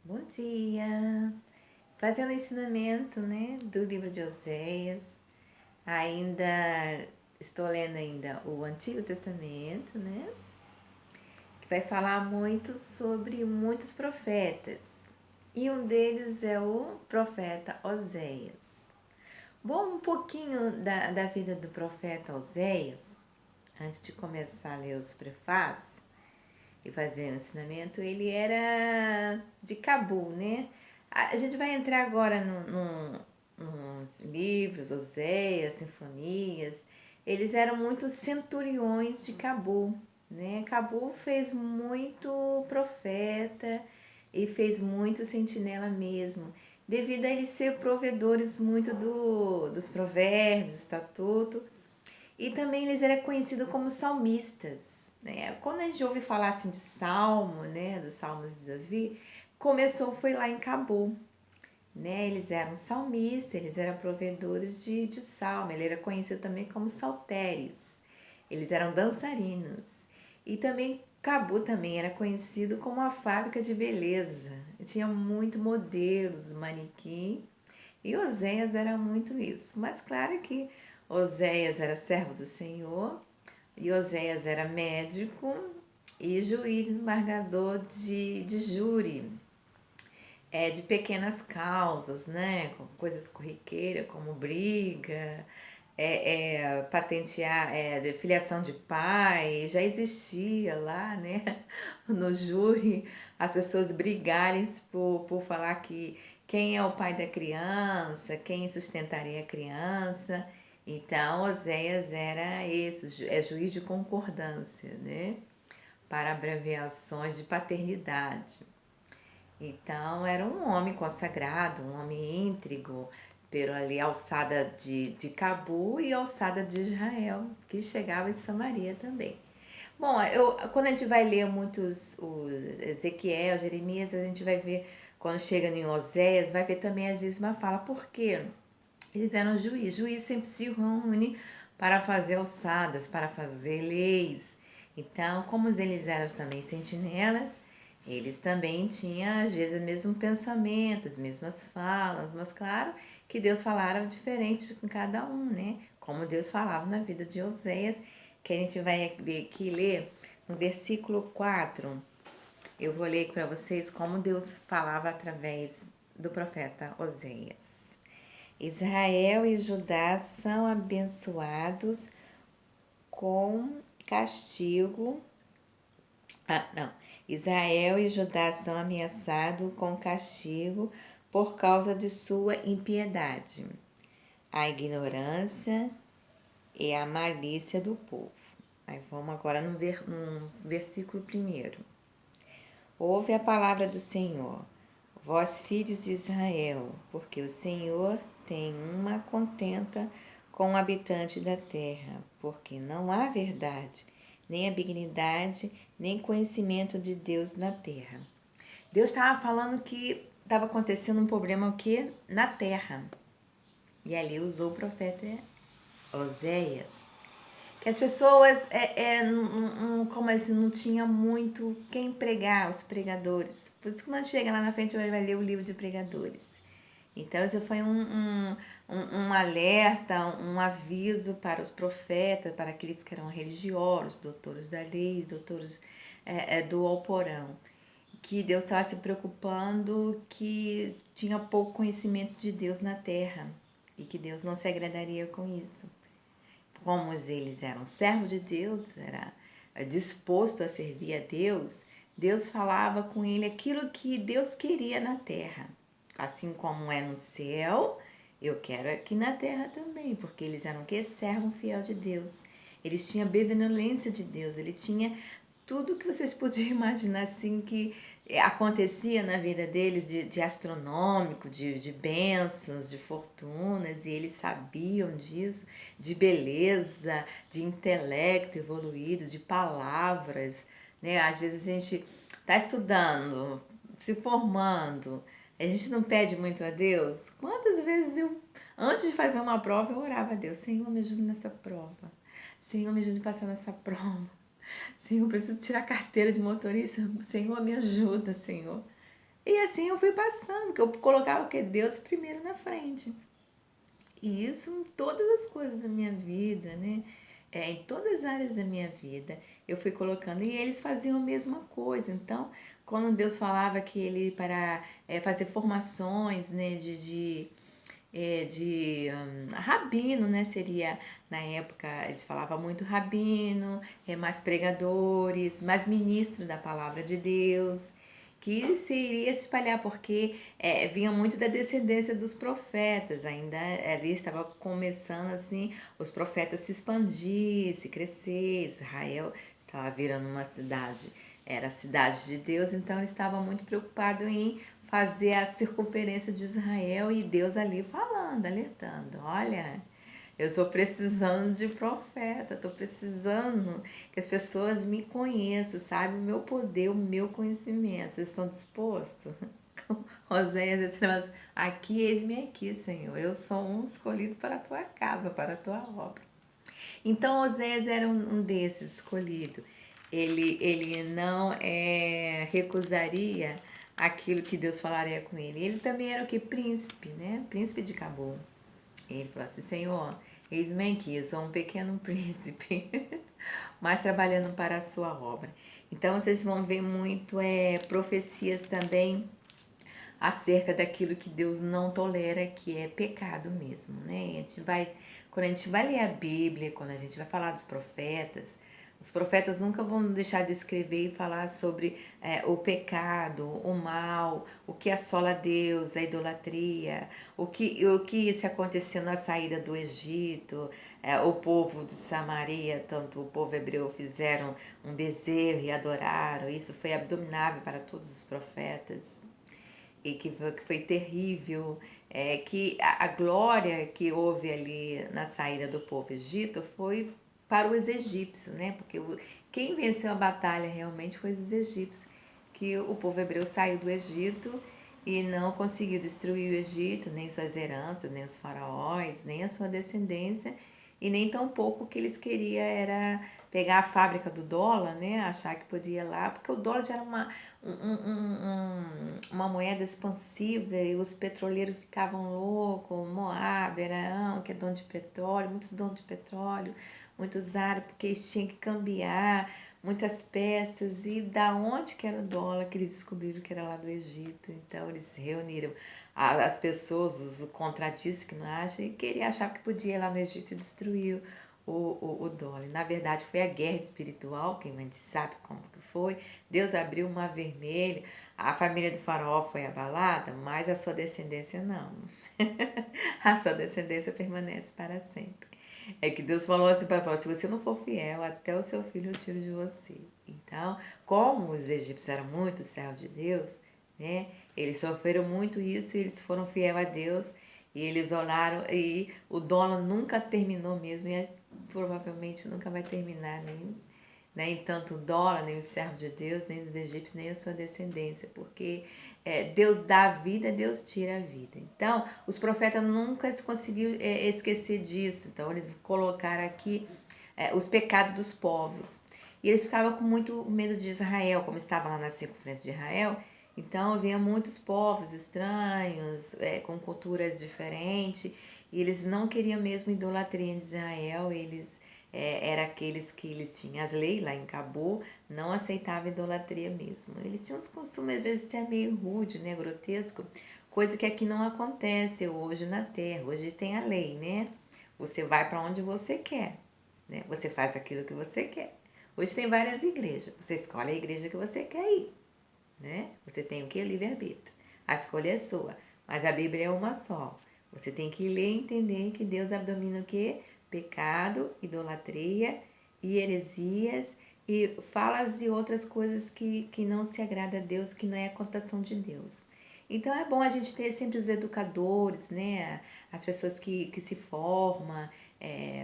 Bom dia! Fazendo o ensinamento, né, do livro de Oséias. Ainda estou lendo ainda o Antigo Testamento, né, que vai falar muito sobre muitos profetas. E um deles é o profeta Oséias. Bom, um pouquinho da vida do profeta Oséias, antes de começar a ler os prefácios e fazer o ensinamento, ele era de Cabul, né? A gente vai entrar agora nos livros, Oséias, sinfonias. Eles eram muitos centuriões de Cabul, né? Cabul fez muito profeta e fez muito sentinela mesmo, devido a eles ser provedores muito dos provérbios, estatuto, e também eles eram conhecidos como salmistas, né? Quando a gente ouve falar assim de salmo, né, dos salmos de Davi, foi lá em Cabul, né? Eles eram salmistas, eles eram provedores de salmo, ele era conhecido também como salteres, eles eram dançarinos. E também Cabul também era conhecido como uma fábrica de beleza, tinha muito modelos, manequim, e Oséias era muito isso. Mas claro que Oséias era servo do Senhor, e Oséias era médico e juiz embargador de júri, de pequenas causas, né? Com coisas corriqueiras, como briga, patentear, de filiação de pai, já existia lá, né? No júri, as pessoas brigarem por falar que quem é o pai da criança, quem sustentaria a criança. Então, Oséias era esse, juiz de concordância, né? Para abreviações de paternidade. Então, era um homem consagrado, um homem íntegro, pela ali alçada de Cabu e alçada de Israel, que chegava em Samaria também. Bom, quando a gente vai ler muitos os Ezequiel, Jeremias, a gente vai ver, quando chega em Oséias, vai ver também às vezes uma fala, porque eles eram juízes. Juiz sempre se reúne para fazer alçadas, para fazer leis. Então, como eles eram também sentinelas, eles também tinham, às vezes, o mesmo pensamento, as mesmas falas, mas claro que Deus falava diferente com cada um, né? Como Deus falava na vida de Oséias, que a gente vai aqui ler no versículo 4. Eu vou ler para vocês como Deus falava através do profeta Oséias. Israel e Judá são abençoados com castigo. Não. Israel e Judá são ameaçados com castigo por causa de sua impiedade, a ignorância e a malícia do povo. Aí vamos agora no versículo 1. Ouve a palavra do Senhor, vós filhos de Israel, porque o Senhor tem uma contenta com o habitante da terra, porque não há verdade, nem a benignidade, nem conhecimento de Deus na terra. Deus estava falando que estava acontecendo um problema aqui na terra. E ali usou o profeta Oséias, que as pessoas como assim, não tinha muito quem pregar, os pregadores. Por isso que quando chega lá na frente vai ler o livro de pregadores. Então isso foi um alerta, um aviso para os profetas, para aqueles que eram religiosos, doutores da lei, doutores do Alcorão, que Deus estava se preocupando que tinha pouco conhecimento de Deus na terra e que Deus não se agradaria com isso. Como eles eram servos de Deus, era disposto a servir a Deus, Deus falava com ele aquilo que Deus queria na terra. Assim como é no céu, eu quero aqui na terra também, porque eles eram que servo fiel de Deus. Eles tinham a benevolência de Deus, ele tinha tudo que vocês podiam imaginar assim que acontecia na vida deles de astronômico, de bênçãos, de fortunas, e eles sabiam disso, de beleza, de intelecto evoluído, de palavras, né? Às vezes a gente está estudando, se formando, a gente não pede muito a Deus. Quantas vezes antes de fazer uma prova, eu orava a Deus, Senhor, me ajude nessa prova. Senhor, me ajude a passar nessa prova. Senhor, preciso tirar a carteira de motorista. Senhor, me ajuda, Senhor. E assim eu fui passando, que eu colocava o que Deus primeiro na frente. E isso em todas as coisas da minha vida, né? Em todas as áreas da minha vida, eu fui colocando. E eles faziam a mesma coisa. Então, quando Deus falava que ele para fazer formações, né, rabino, né? Seria, na época, eles falavam muito rabino, mais pregadores, mais ministro da palavra de Deus, que se iria se espalhar, porque vinha muito da descendência dos profetas, ainda ali estava começando assim, os profetas se expandir, se crescer, Israel estava virando uma cidade, era a cidade de Deus, então ele estava muito preocupado em fazer a circunferência de Israel e Deus ali falando, alertando, olha, eu estou precisando de profeta, estou precisando que as pessoas me conheçam, sabe? O meu poder, o meu conhecimento. Vocês estão dispostos? Oséias, aqui, eis-me aqui, Senhor. Eu sou um escolhido para a tua casa, para a tua obra. Então, Oséias era um desses escolhido. Ele não recusaria aquilo que Deus falaria com ele. Ele também era o que? Príncipe, né? Príncipe de Cabul. Ele falou assim, Senhor, eis-me aqui, eu sou um pequeno príncipe, mas trabalhando para a sua obra. Então vocês vão ver muito profecias também acerca daquilo que Deus não tolera, que é pecado mesmo, né? Quando a gente vai ler a Bíblia, quando a gente vai falar dos profetas, os profetas nunca vão deixar de escrever e falar sobre o pecado, o mal, o que assola Deus, a idolatria, o que se aconteceu na saída do Egito, o povo de Samaria, tanto o povo hebreu fizeram um bezerro e adoraram, isso foi abominável para todos os profetas e que foi terrível, que a glória que houve ali na saída do povo egito foi para os egípcios, né? Porque quem venceu a batalha realmente foi os egípcios, que o povo hebreu saiu do Egito e não conseguiu destruir o Egito, nem suas heranças, nem os faraós, nem a sua descendência, e nem tampouco o que eles queriam era pegar a fábrica do dólar, né? Achar que podia ir lá, porque o dólar já era uma moeda expansiva e os petroleiros ficavam loucos, Moab, Araão, que é dono de petróleo, muitos donos de petróleo, muitos árabes, porque eles tinham que cambiar muitas peças, e da onde que era o dólar que eles descobriram que era lá do Egito. Então eles reuniram as pessoas, os contratistas que não acham, e queria achar que podia ir lá no Egito e destruir o dólar. Na verdade foi a guerra espiritual, que a gente sabe como que foi. Deus abriu o mar vermelho, a família do faraó foi abalada, mas a sua descendência não. A sua descendência permanece para sempre. É que Deus falou assim para Faraó, se você não for fiel, até o seu filho eu tiro de você. Então, como os egípcios eram muito servos de Deus, né? Eles sofreram muito isso e eles foram fiel a Deus. E eles olharam e o dólar nunca terminou mesmo e provavelmente nunca vai terminar nem tanto o dólar, nem o servo de Deus, nem os egípcios, nem a sua descendência, porque Deus dá a vida, Deus tira a vida. Então, os profetas nunca se conseguiu esquecer disso. Então, eles colocaram aqui os pecados dos povos. E eles ficavam com muito medo de Israel, como estava lá na circunferência de Israel. Então, havia muitos povos estranhos, com culturas diferentes, e eles não queriam mesmo idolatria em Israel, eles era aqueles que eles tinham as leis lá em Cabo, não aceitavam idolatria mesmo. Eles tinham uns costumes, às vezes, até meio rude, né, grotesco, coisa que aqui não acontece hoje na Terra. Hoje tem a lei, né? Você vai para onde você quer, né? Você faz aquilo que você quer. Hoje tem várias igrejas, você escolhe a igreja que você quer ir, né? Você tem o que? Livre-arbítrio. A escolha é sua, mas a Bíblia é uma só. Você tem que ler e entender que Deus abdomina o quê? Pecado, idolatria e heresias e falas e outras coisas que não se agrada a Deus, que não é a contação de Deus. Então é bom a gente ter sempre os educadores, né? As pessoas que se formam,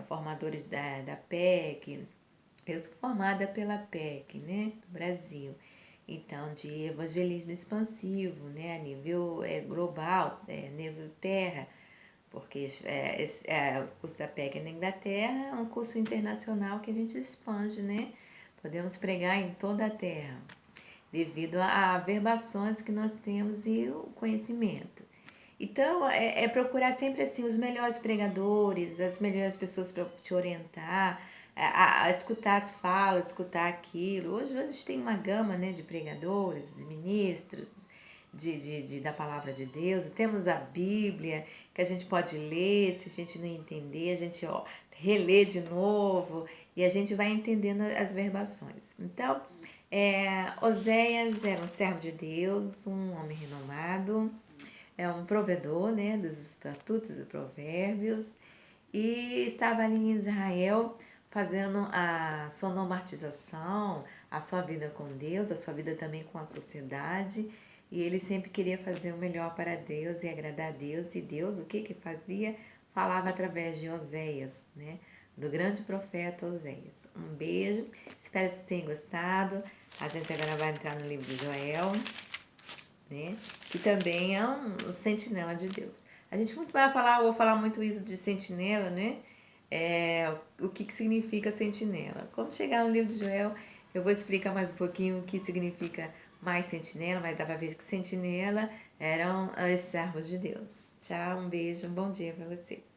formadores da PEC. Eu sou formada pela PEC, né? Do Brasil. Então, de evangelismo expansivo, né? A nível global, nível terra, porque o curso da PEC na Inglaterra é um curso internacional que a gente expande, né? Podemos pregar em toda a terra. devido a averbações que nós temos e o conhecimento. Então, é procurar sempre assim os melhores pregadores, as melhores pessoas para te orientar, a escutar as falas, escutar aquilo. Hoje a gente tem uma gama, né, de pregadores, de ministros, da palavra de Deus. Temos a Bíblia, que a gente pode ler, se a gente não entender, a gente relê de novo e a gente vai entendendo as verbações. Então, Oséias era um servo de Deus, um homem renomado, é um provedor, né, dos estatutos e provérbios, e estava ali em Israel fazendo a sua normatização, a sua vida com Deus, a sua vida também com a sociedade, e ele sempre queria fazer o melhor para Deus e agradar a Deus, e Deus o que fazia? Falava através de Oséias, né, do grande profeta Oséias. Um beijo, espero que vocês tenham gostado. A gente agora vai entrar no livro de Joel, né? Que também é um sentinela de Deus. A gente muito vai falar, vou falar muito isso de sentinela, né? O que significa sentinela. Quando chegar no livro de Joel, eu vou explicar mais um pouquinho o que significa mais sentinela, mas dá pra ver que sentinela eram os servos de Deus. Tchau, um beijo, um bom dia para vocês.